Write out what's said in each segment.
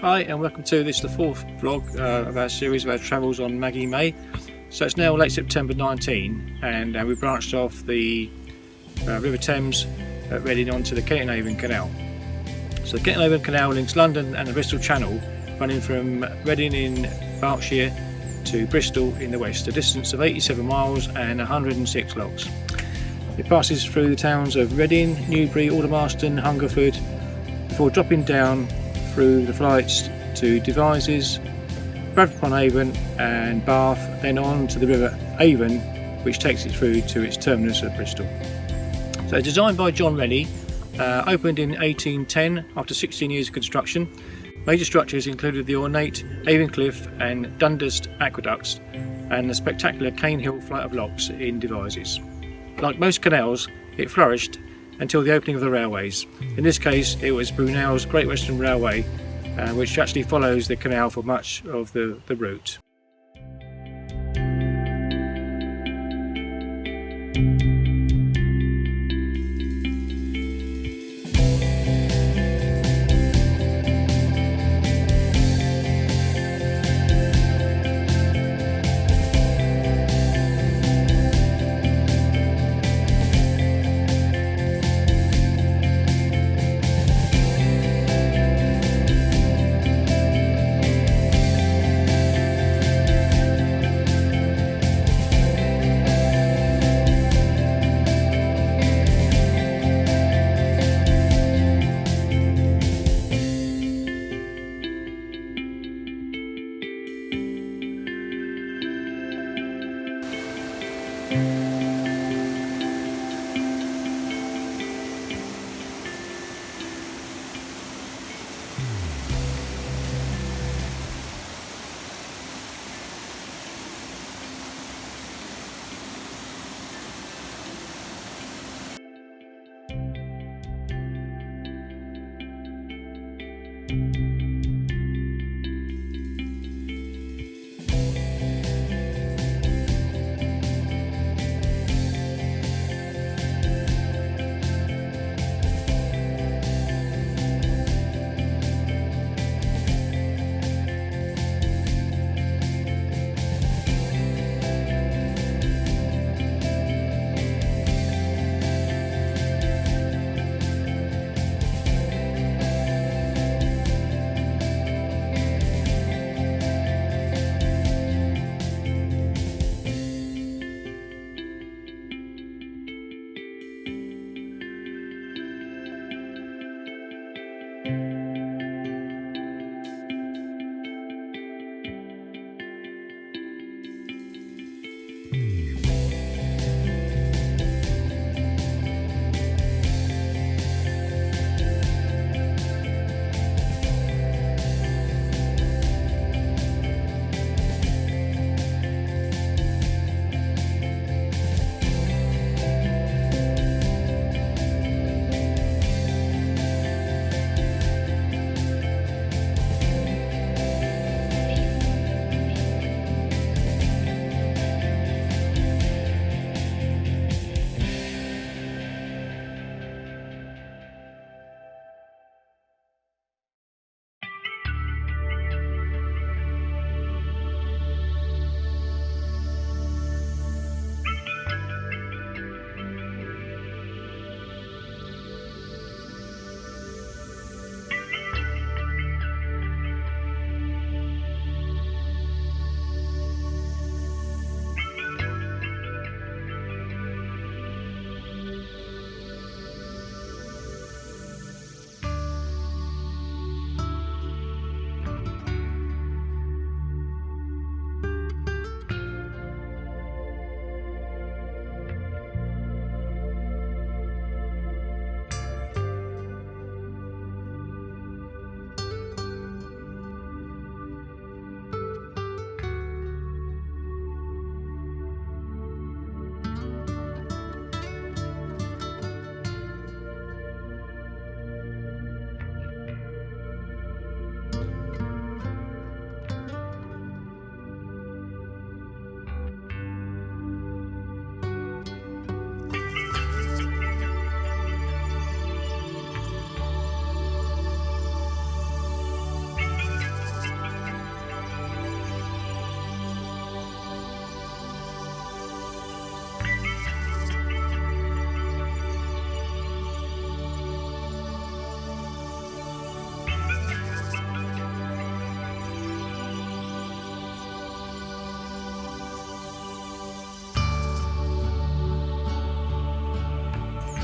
Hi and welcome to this, the fourth vlog of our series of our travels on Maggie May. So it's now late September 19 and we branched off the River Thames at Reading onto the Kennet and Avon Canal. So the Kennet and Avon Canal links London and the Bristol Channel, running from Reading in Berkshire to Bristol in the west, a distance of 87 miles and 106 logs. It passes through the towns of Reading, Newbury, Aldermaston, Hungerford, before dropping down through the flights to Devizes, Bradford-upon-Avon and Bath, then on to the River Avon, which takes it through to its terminus at Bristol. So designed by John Rennie, opened in 1810 after 16 years of construction. Major structures included the ornate Avon Cliff and Dundas aqueducts and the spectacular Cane Hill flight of locks in Devizes. Like most canals, it flourished until the opening of the railways. In this case, it was Brunel's Great Western Railway, which actually follows the canal for much of the route.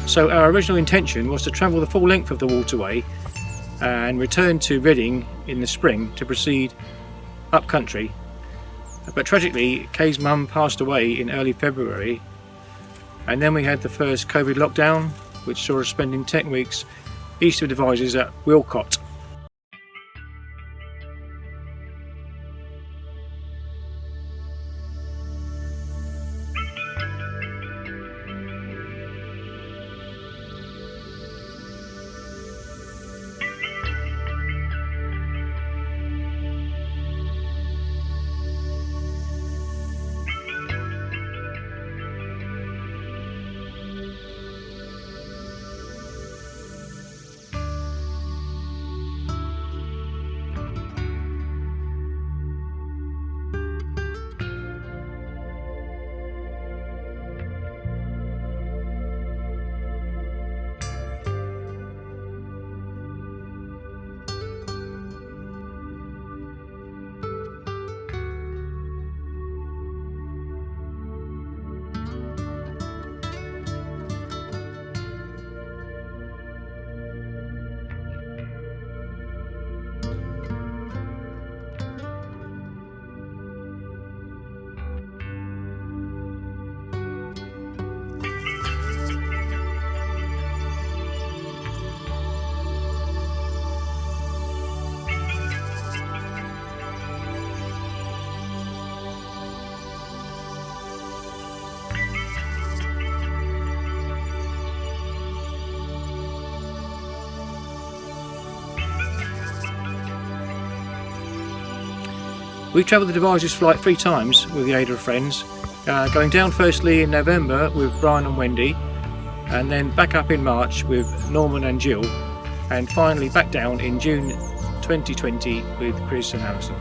So our original intention was to travel the full length of the waterway and return to Reading in the spring to proceed up country. But tragically, Kay's mum passed away in early February, and then we had the first COVID lockdown, which saw us spending 10 weeks east of Devizes at Wilcott. We travelled the Devizes flight 3 times with the aid of friends, going down firstly in November with Brian and Wendy, and then back up in March with Norman and Jill, and finally back down in June 2020 with Chris and Alison.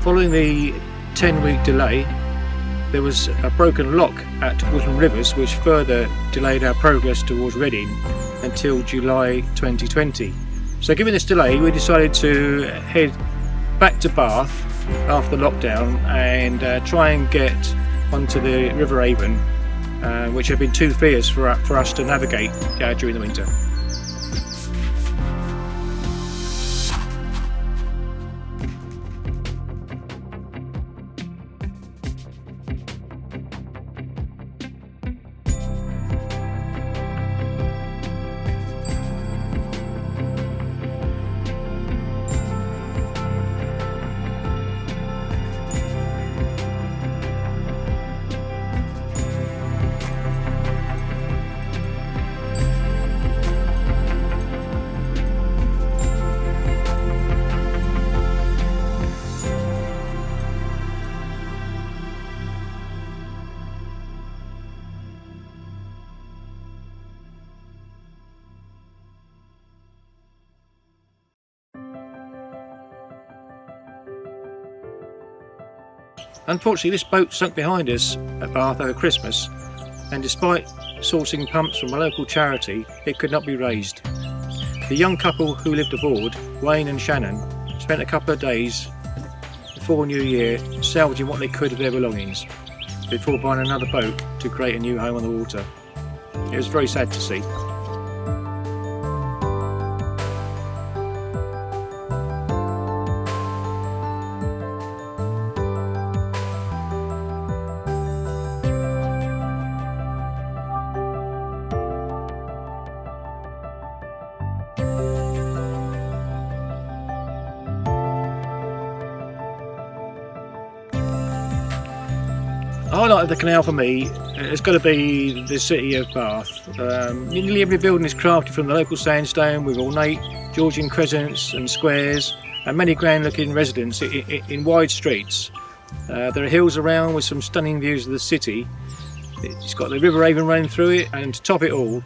Following the 10-week delay, there was a broken lock at Wootton Rivers which further delayed our progress towards Reading until July 2020. So given this delay, we decided to head back to Bath after lockdown and try and get onto the River Avon, which had been too fierce for us to navigate during the winter. Unfortunately, this boat sunk behind us at Bath over Christmas, and despite sourcing pumps from a local charity, it could not be raised. The young couple who lived aboard, Wayne and Shannon, spent a couple of days before New Year salvaging what they could of their belongings before buying another boat to create a new home on the water. It was very sad to see. The highlight of the canal for me has got to be the city of Bath. Nearly every building is crafted from the local sandstone with ornate Georgian crescents and squares and many grand looking residences in wide streets. There are hills around with some stunning views of the city. It's got the River Avon running through it, and to top it all,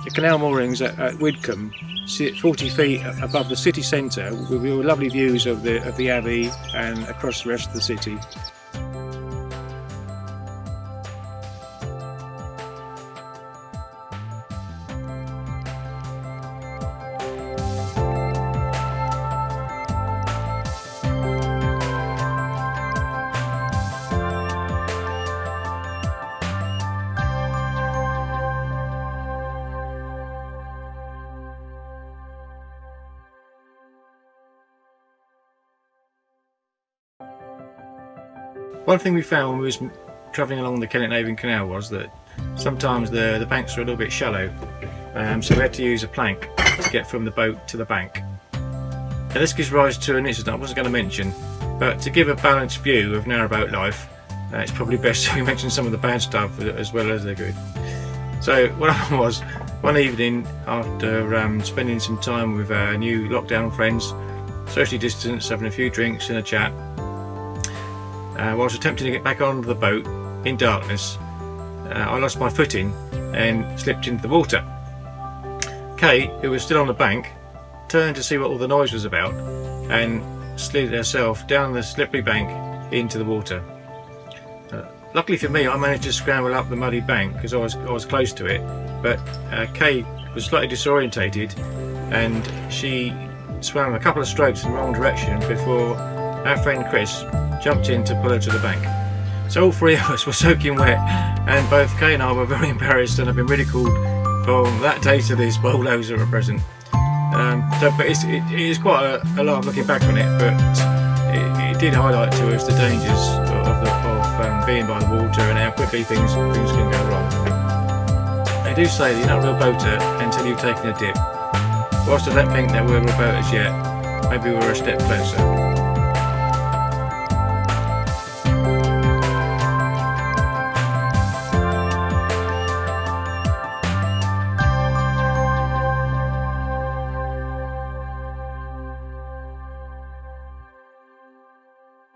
the canal moorings at Widcombe sit 40 feet above the city centre with lovely views of the Abbey and across the rest of the city. One thing we found when we was travelling along the Kennet and Avon Canal was that sometimes the banks are a little bit shallow, so we had to use a plank to get from the boat to the bank. Now this gives rise to an incident I wasn't going to mention, but to give a balanced view of narrowboat life, it's probably best we mention some of the bad stuff as well as the good. So what happened was, one evening after spending some time with our new lockdown friends, socially distanced, having a few drinks and a chat, whilst attempting to get back onto the boat in darkness, I lost my footing and slipped into the water. Kate, who was still on the bank, turned to see what all the noise was about and slid herself down the slippery bank into the water. Luckily for me, I managed to scramble up the muddy bank because I was close to it, but Kate was slightly disorientated and she swam a couple of strokes in the wrong direction before our friend Chris jumped in to pull her to the bank. So all three of us were soaking wet, and both Kay and I were very embarrassed and have been ridiculed from that day to this by all those that were present. But it is quite a laugh looking back on it, but it did highlight to us the dangers of being by the water and how quickly things can go wrong. They do say that you're not a real boater until you've taken a dip. Whilst I don't think that we're real boaters yet, maybe we're a step closer.